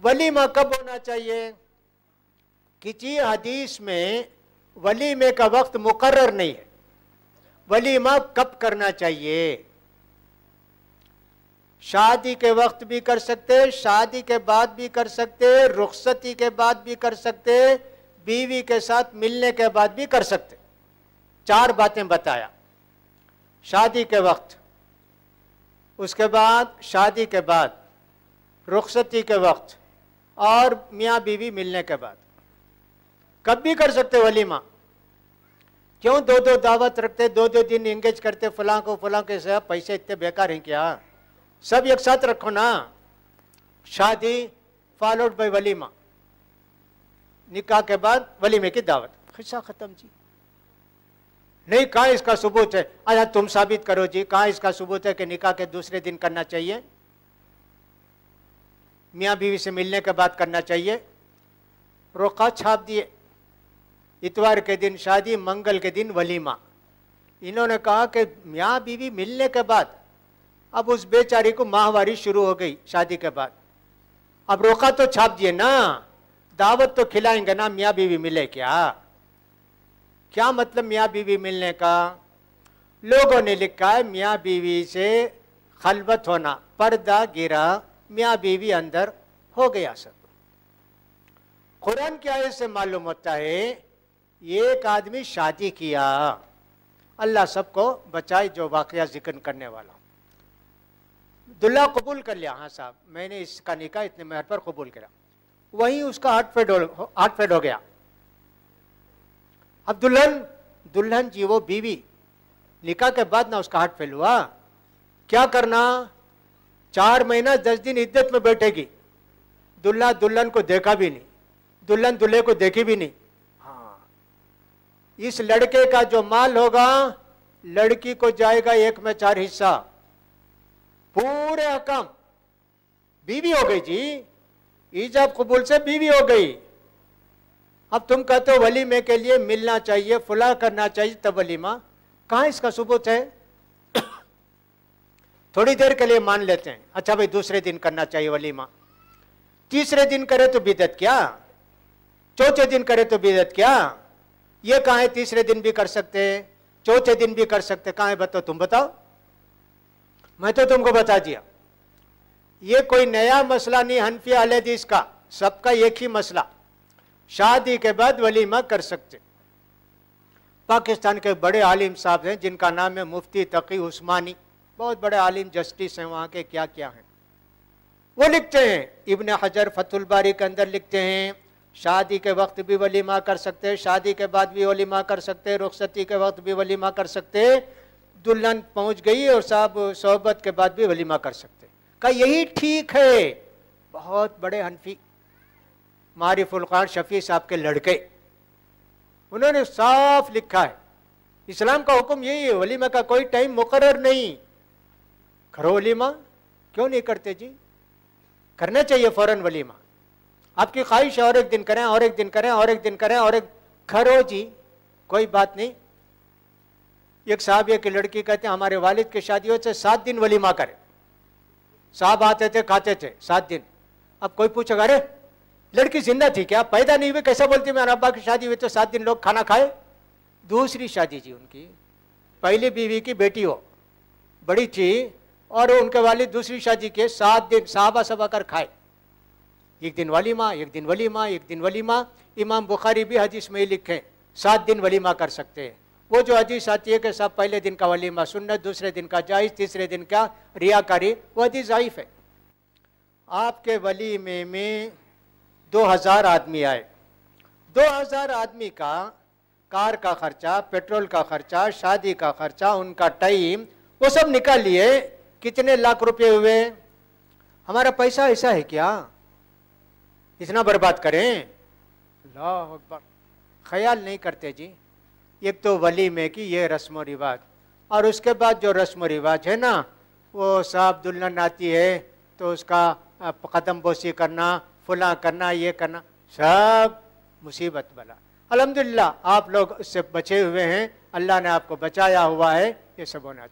वलीमा कब होना चाहिए? किसी हदीस में वलीमे का वक्त मुकर्रर नहीं है। वलीमा कब करना चाहिए? शादी के वक्त भी कर सकते, शादी के बाद भी कर सकते, रुखसती के बाद भी कर सकते, बीवी के साथ मिलने के बाद भी कर सकते। 4 बातें बताया। शादी के वक्त, उसके बाद शादी के बाद, रुखसती के वक्त और मियाँ बीवी मिलने के बाद। कब भी कर सकते वलीमा। क्यों 2-2 दावत रखते, 2-2 दिन एंगेज करते फलां को फलां के साथ? पैसे इतने बेकार हैं क्या? सब एक साथ रखो ना। शादी फॉलोड बाय वलीमा, निकाह के बाद वलीमे की दावत, खिस्सा खत्म जी। नहीं, कहाँ इसका सबूत है? अच्छा तुम साबित करो जी, कहाँ इसका सबूत है कि निकाह के दूसरे दिन करना चाहिए, मियाँ बीवी से मिलने के बाद करना चाहिए? रोका छाप दिए, इतवार के दिन शादी, मंगल के दिन वलीमा। इन्होंने कहा कि मियाँ बीवी मिलने के बाद, अब उस बेचारी को माहवारी शुरू हो गई शादी के बाद। अब रोका तो छाप दिए ना, दावत तो खिलाएंगे ना, मियाँ बीवी मिले क्या? क्या मतलब मियाँ बीवी मिलने का? लोगों ने लिखा है मियाँ बीवी से खलवत होना, पर्दा गिरा, मियाँ बीवी अंदर हो गया। सब कुरान की आयत से मालूम होता है एक आदमी शादी किया, अल्लाह सबको बचाए जो वाकया जिक्र करने वाला। दुल्हा कबूल कर लिया, हाँ साहब मैंने इसका निकाह इतने मेहर पर कबूल करा, वहीं उसका हार्ट फेड हो गया। अब दुल्हन जी वो बीवी, निकाह के बाद ना उसका हार्ट फेल हुआ, क्या करना? 4 महीना 10 दिन इद्दत में बैठेगी। दुल्हा दुल्हन को देखा भी नहीं, दुल्हन दूल्हे को देखी भी नहीं। हाँ, इस लड़के का जो माल होगा लड़की को जाएगा 1 में 4 हिस्सा। पूरे हकम बीवी हो गई जी, ईजाब कबूल से बीवी हो गई। अब तुम कहते हो वलीमे के लिए मिलना चाहिए, फुला करना चाहिए तब वलीमा, कहाँ इसका सबूत है? थोड़ी देर के लिए मान लेते हैं, अच्छा भाई दूसरे दिन करना चाहिए वलीमा, तीसरे दिन करे तो बिदअत क्या, चौथे दिन करे तो बिदअत क्या? ये कहाँ है तीसरे दिन भी कर सकते, चौथे दिन भी कर सकते, कहाँ है बताओ? तुम बताओ, मैं तो तुमको बता दिया। ये कोई नया मसला नहीं हनफी अहले हदीस का, सबका एक ही मसला, शादी के बाद वलीमा कर सकते। पाकिस्तान के बड़े आलिम साहब हैं जिनका नाम है मुफ्ती तकी उस्मानी, बहुत बड़े आलिम, जस्टिस हैं वहाँ के, क्या क्या हैं वो लिखते हैं। इब्न हजर फतुल बारी के अंदर लिखते हैं शादी के वक्त भी वलीमा कर सकते, शादी के बाद भी वलीमा कर सकते, रुखसती के वक्त भी वलीमा कर सकते, दुल्हन पहुँच गई और साहब सोहबत के बाद भी वलीमा कर सकते। का यही ठीक है। बहुत बड़े हनफी मारिफुल क़ुरान शफी साहब के लड़के, उन्होंने साफ लिखा है इस्लाम का हुक्म यही है, वलीमा का कोई टाइम मुकर्रर नहीं। करो वलीमा, क्यों नहीं करते जी? करना चाहिए फौरन वलीमा। आपकी ख्वाहिश है और एक दिन करें और एक दिन करें और एक दिन करें और एक, करो जी, कोई बात नहीं। एक साहब एक लड़की कहते हैं हमारे वालिद की शादी हो से 7 दिन वलीमा करें। साहब आते थे खाते थे 7 दिन। अब कोई पूछेगा अरे लड़की जिंदा थी क्या, पैदा नहीं हुई, कैसा बोलती मेरे अब्बा की शादी हुई तो 7 दिन लोग खाना खाए? दूसरी शादी जी उनकी, पहली बीवी की बेटी हो, बड़ी थी और उनके वालिद दूसरी शादी के 7 दिन साहबा सबा कर खाए। एक दिन वलीमा, एक दिन वलीमा, एक दिन वलीमा। इमाम बुखारी भी हदीस में ही लिखे 7 दिन वलीमा कर सकते हैं। वो जो हदीस आती है कि साहब पहले दिन का वलीमा सुन्नत, दूसरे दिन का जायज़, तीसरे दिन का रियाकारी, वो हदीस ज़ईफ़ है। आपके वलीमे में 2000 आदमी आए, 2000 आदमी का कार का खर्चा, पेट्रोल का खर्चा, शादी का खर्चा, उनका टाइम, वो सब निकाल लिए, कितने लाख रुपए हुए? हमारा पैसा ऐसा है क्या इतना बर्बाद करें? अल्लाह अकबर, ख्याल नहीं करते जी। एक तो वलीमे की ये रस्म व रिवाज, और उसके बाद जो रस्म व रिवाज है ना, वो साहब दुल्हन आती है तो उसका कदम बोसी करना, फुला करना, ये करना, सब मुसीबत बला। अल्हम्दुलिल्लाह आप लोग उससे बचे हुए हैं, अल्लाह ने आपको बचाया हुआ है, ये सब होना चाहिए।